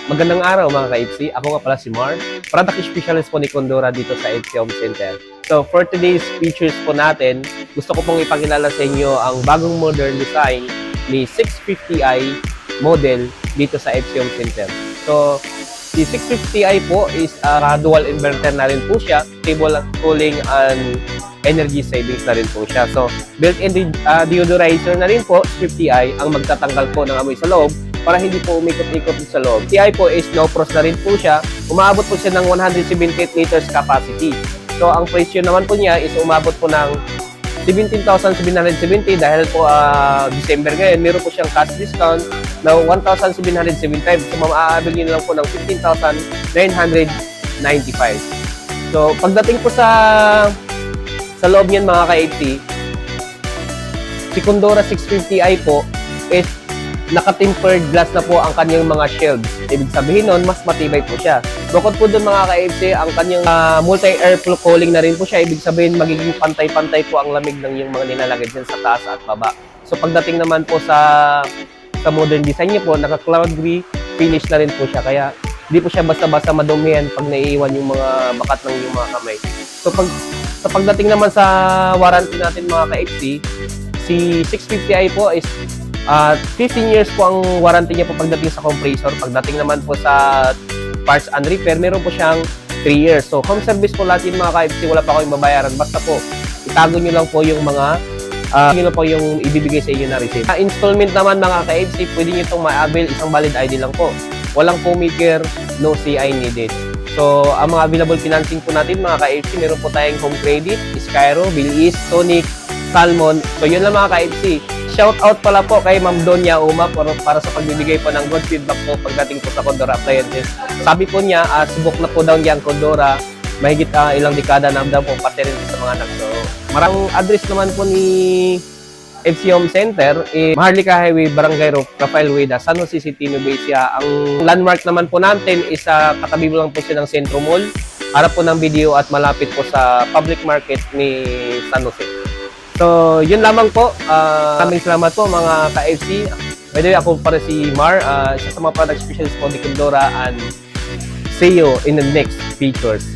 Magandang araw mga ka-FC. Ako nga pala si Mar, product specialist po ni Condora dito sa FC Home Center. So for today's features po natin, gusto ko pong ipakilala sa inyo ang bagong modern design ni 650i model dito sa FC Home Center. So si 650i po is dual inverter na rin po siya, stable cooling and energy savings na rin po siya. So built-in deodorizer na rin po, 650i ang magtatanggal po ng amoy sa loob para hindi po umikot-ikot sa loob. TI po is no frost na rin po siya. Umaabot po siya ng 178 liters capacity. So ang presyo naman po niya is umabot po ng 17,770 dahil po December ngayon. Meron po siyang cash discount na 1,775. So maaabili niyo lang po ng 15,995. So pagdating po sa loob niyan mga ka-80, si Condora 650i po is naka-tempered glass na po ang kanyang mga shelves. Ibig sabihin nun, mas matibay po siya. Bukod po doon mga ka-FC, ang kanyang multi-air cooling na rin po siya. Ibig sabihin, magiging pantay-pantay po ang lamig ng yung mga nilalagay dyan sa taas at baba. So pagdating naman po sa modern design niya po, naka-cloud gray finish na rin po siya. Kaya hindi po siya basta-basta madumihan pag naiiwan yung mga bakat ng yung mga kamay. So pagdating naman sa warranty natin mga ka-FC, si 650i po is 15 years po ang warranty niya po pagdating sa compressor. Pagdating naman po sa parts and repair, meron po siyang 3 years. So, home service po lahat yung mga ka-FC, wala pa kayong babayaran. Basta po, itago nyo lang po yung mga yun lang po yung ibibigay sa inyo na receipt. Installment naman mga ka-FC, pwede nyo itong ma-avail, isang valid ID lang po. Walang co-maker, no CI needed. So, ang mga available financing po natin mga ka-FC, meron po tayong Home Credit, Skyro, Bilis, Tonic, Salmon. So, yun lang mga ka-FC. Shout out pala po kay Ma'am Donya Uma para sa pagbibigay po ng good feedback po pagdating po sa Condora Appliances. Sabi po niya, subok na po daw niya ang Condora. Mahigit ilang dekada na daw po pati rin sa mga anak. So, marang address naman po ni FC Home Center, Maharlika Highway, Barangay Rafael Huida, San Jose City, Nueva Ecija. Ang landmark naman po natin is katabi lang po siya ng Centro Mall. Harap po ng video at malapit po sa public market ni San Jose. So, yun lamang po. Maraming salamat po mga ka-FC. By the way, ako para si Mar, isa sa mga product specialist po ni Condora, and see you in the next features.